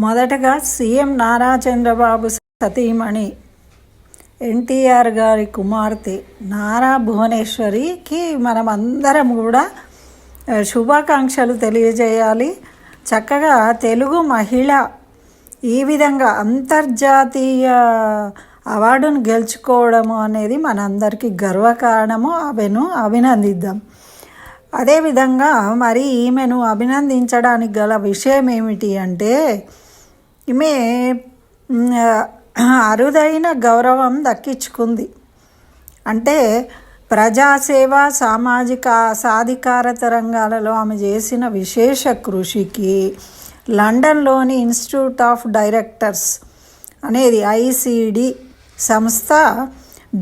మొదటగా సీఎం నారా చంద్రబాబు సతీమణి ఎన్టీఆర్ గారి కుమార్తె నారా భువనేశ్వరికి మనమందరం కూడా శుభాకాంక్షలు తెలియజేయాలి. చక్కగా తెలుగు మహిళ ఈ విధంగా అంతర్జాతీయ అవార్డును గెలుచుకోవడము అనేది మనందరికీ గర్వకారణము. ఆమెను అభినందిద్దాం. అదేవిధంగా మరి ఈమెను అభినందించడానికి గల విషయం ఏమిటి అంటే, ఈమె అరుదైన గౌరవం దక్కించుకుంది. అంటే ప్రజాసేవ, సామాజిక సాధికారత రంగాలలో ఆమె చేసిన విశేష కృషికి లండన్లోని ఇన్స్టిట్యూట్ ఆఫ్ డైరెక్టర్స్ అనేది ఐసిడి సంస్థ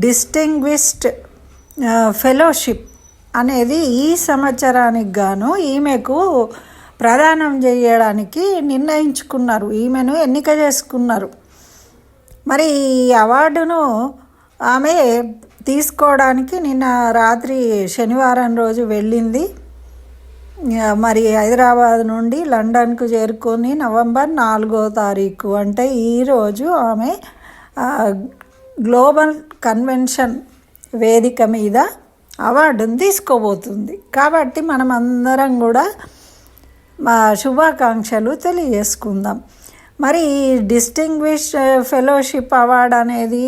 డిస్టింగ్విష్డ్ ఫెలోషిప్ అనేది ఈ సంవత్సరానికి గాను ఈమెకు ప్రదానం చేయడానికి నిర్ణయించుకున్నారు. ఈమెను ఎన్నిక చేసుకున్నారు. మరి ఈ అవార్డును ఆమె తీసుకోవడానికి నిన్న రాత్రి శనివారం రోజు వెళ్ళింది. మరి హైదరాబాద్ నుండి లండన్కు చేరుకొని నవంబర్ 4వ తారీఖు అంటే ఈరోజు ఆమె గ్లోబల్ కన్వెన్షన్ వేదిక మీద అవార్డును తీసుకోబోతుంది. కాబట్టి మనం అందరం కూడా మా శుభాకాంక్షలు తెలియజేసుకుందాం. మరి డిస్టింగ్విష్డ్ ఫెలోషిప్ అవార్డు అనేది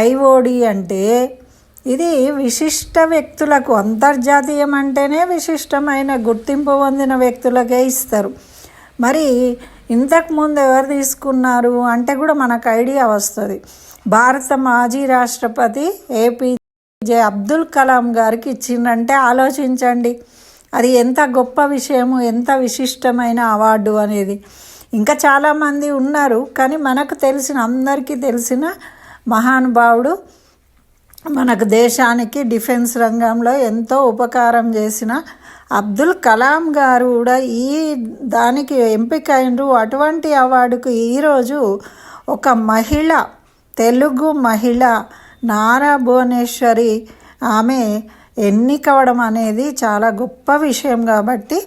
ఐఓడి అంటే ఇది విశిష్ట వ్యక్తులకు, అంతర్జాతీయం అంటేనే విశిష్టమైన గుర్తింపు పొందిన వ్యక్తులకే ఇస్తారు. మరి ఇంతకుముందు ఎవరు తీసుకున్నారు అంటే కూడా మనకు ఐడియా వస్తుంది. భారత మాజీ రాష్ట్రపతి ఏపీజే అబ్దుల్ కలాం గారికి ఇచ్చిందంటే ఆలోచించండి, అది ఎంత గొప్ప విషయము, ఎంత విశిష్టమైన అవార్డు అనేది. ఇంకా చాలామంది ఉన్నారు, కానీ మనకు తెలిసిన, అందరికీ తెలిసిన మహానుభావుడు, మనకు దేశానికి డిఫెన్స్ రంగంలో ఎంతో ఉపకారం చేసిన అబ్దుల్ కలాం గారు కూడా ఈ దానికి ఎంపికైనరు. అటువంటి అవార్డుకు ఈరోజు ఒక మహిళ, తెలుగు మహిళ నారా భువనేశ్వరి ఆమె ఎన్నికవడం అనేది చాలా గొప్ప విషయం. కాబట్టి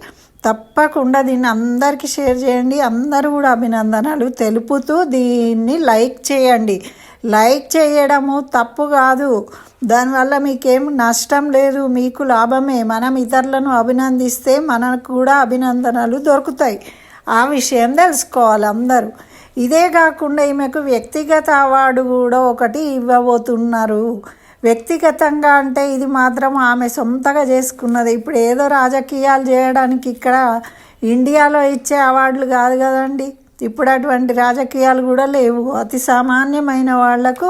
తప్పకుండా దీన్ని అందరికీ షేర్ చేయండి. అందరూ కూడా అభినందనలు తెలుపుతూ దీన్ని లైక్ చేయండి. లైక్ చేయడము తప్పు కాదు, దానివల్ల మీకేం నష్టం లేదు, మీకు లాభమే. మనం ఇతరులను అభినందిస్తే మనకు కూడా అభినందనలు దొరుకుతాయి. ఆ విషయం తెలుసుకోవాలి అందరూ. ఇదే కాకుండా ఈమెకు వ్యక్తిగత అవార్డు కూడా ఒకటి ఇవ్వబోతున్నారు. వ్యక్తిగతంగా అంటే ఇది మాత్రం ఆమె సొంతగా చేసుకున్నది. ఇప్పుడు ఏదో రాజకీయాలు చేయడానికి ఇక్కడ ఇండియాలో ఇచ్చే అవార్డులు కాదు కదండి. ఇప్పుడు అటువంటి రాజకీయాలు కూడా లేవు. అతి సామాన్యమైన వాళ్లకు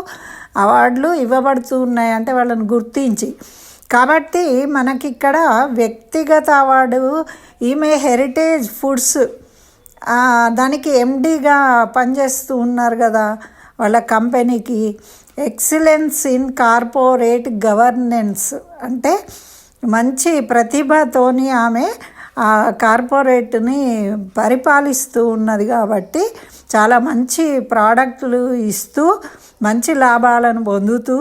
అవార్డులు ఇవ్వబడుతూ ఉన్నాయి, అంటే వాళ్ళని గుర్తించి. కాబట్టి మనకి ఇక్కడ వ్యక్తిగత అవార్డు ఈమె హెరిటేజ్ ఫుడ్స్ దానికి ఎండీగా పనిచేస్తూ ఉన్నారు కదా, వాళ్ళ కంపెనీకి ఎక్సలెన్స్ ఇన్ కార్పొరేట్ గవర్నెన్స్ అంటే మంచి ప్రతిభతోని ఆమె ఆ కార్పొరేట్ని పరిపాలిస్తూ ఉన్నది. కాబట్టి చాలా మంచి ప్రోడక్టులు ఇస్తూ మంచి లాభాలను పొందుతూ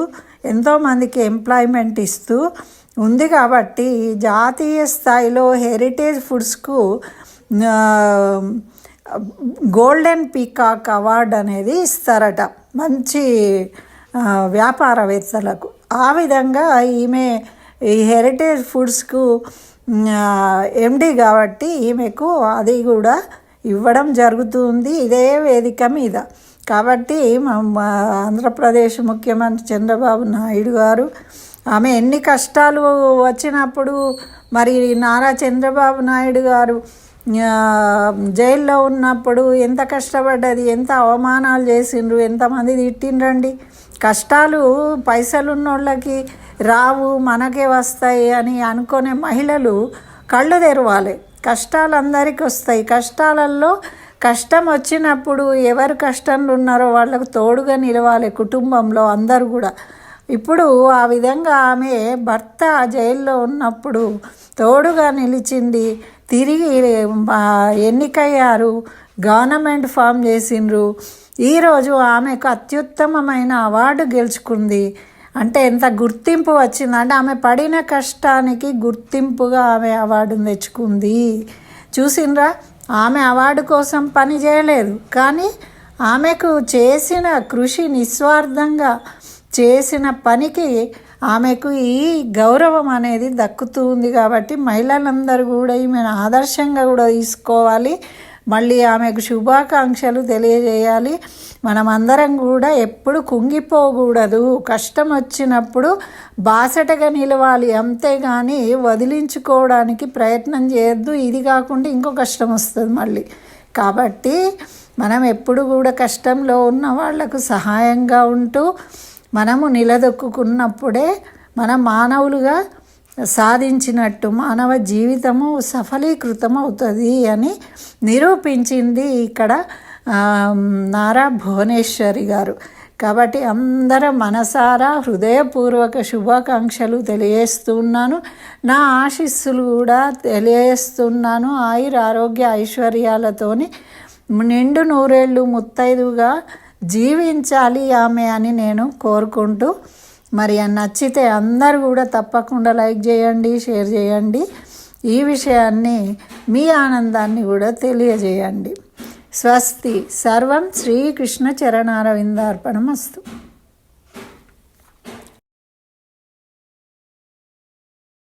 ఎంతోమందికి ఎంప్లాయ్మెంట్ ఇస్తూ ఉంది. కాబట్టి జాతీయ స్థాయిలో హెరిటేజ్ ఫుడ్స్కు గోల్డెన్ పీకాక్ అవార్డు అనేది ఇస్తారట మంచి వ్యాపారవేత్తలకు. ఆ విధంగా ఈమె ఈ హెరిటేజ్ ఫుడ్స్కు ఎండి కాబట్టి ఈమెకు అది కూడా ఇవ్వడం జరుగుతుంది ఇదే వేదిక మీద. కాబట్టి ఆంధ్రప్రదేశ్ ముఖ్యమంత్రి చంద్రబాబు నాయుడు గారు ఆమె ఎన్ని కష్టాలు వచ్చినప్పుడు, మరి నారా చంద్రబాబు నాయుడు గారు జైల్లో ఉన్నప్పుడు ఎంత కష్టపడ్డది, ఎంత అవమానాలు చేసిండ్రు, ఎంతమంది తిట్టిండ్రండి. కష్టాలు పైసలున్నోళ్ళకి రావు, మనకే వస్తాయి అని అనుకునే మహిళలు కళ్ళు తెరవాలి. కష్టాలు అందరికీ వస్తాయి. కష్టాలలో కష్టం వచ్చినప్పుడు ఎవరు కష్టంలో ఉన్నారో వాళ్ళకు తోడుగా నిలవాలి కుటుంబంలో అందరూ కూడా. ఇప్పుడు ఆ విధంగా ఆమె భర్త జైల్లో ఉన్నప్పుడు తోడుగా నిలిచింది. తిరిగి ఎన్నికయ్యారు, గవర్నమెంట్ ఫామ్ చేసిండ్రు. ఈరోజు ఆమెకు అత్యుత్తమమైన అవార్డు గెలుచుకుంది. అంటే ఎంత గుర్తింపు వచ్చిందంటే ఆమె పడిన కష్టానికి గుర్తింపుగా ఆమె అవార్డును తెచ్చుకుంది. చూసిండ్రా? ఆమె అవార్డు కోసం పని చేయలేదు, కానీ ఆమెకు చేసిన కృషి, నిస్వార్థంగా చేసిన పనికి ఆమెకు ఈ గౌరవం అనేది దక్కుతుంది. కాబట్టి మహిళలందరూ కూడా ఈమెను ఆదర్శంగా కూడా తీసుకోవాలి. మళ్ళీ ఆమెకు శుభాకాంక్షలు తెలియజేయాలి. మనమందరం కూడా ఎప్పుడు కుంగిపోకూడదు. కష్టం వచ్చినప్పుడు బాసటగా నిలవాలి, అంతేగాని వదిలించుకోవడానికి ప్రయత్నం చేయొద్దు. ఇది కాకుండా ఇంకో కష్టం వస్తుంది మళ్ళీ. కాబట్టి మనం ఎప్పుడు కూడా కష్టంలో ఉన్న వాళ్లకు సహాయంగా ఉంటూ మనము నిలదొక్కున్నప్పుడే మనం మానవులుగా సాధించినట్టు, మానవ జీవితము సఫలీకృతం అవుతుంది అని నిరూపించింది ఇక్కడ నారా భువనేశ్వరి గారు. కాబట్టి అందరం మనసారా హృదయపూర్వక శుభాకాంక్షలు తెలియజేస్తున్నాను. నా ఆశీస్సులు కూడా తెలియజేస్తున్నాను. ఆరోగ్య ఐశ్వర్యాలతోని నిండు నూరేళ్ళు ముత్తైదుగా జీవించాలి ఆమె అని నేను కోరుకుంటూ, మరి నచ్చితే అందరూ కూడా తప్పకుండా లైక్ చేయండి, షేర్ చేయండి. ఈ విషయాన్ని మీ ఆనందాన్ని కూడా తెలియజేయండి. స్వస్తి. సర్వం శ్రీకృష్ణ చరణారవిందార్పణమస్తు.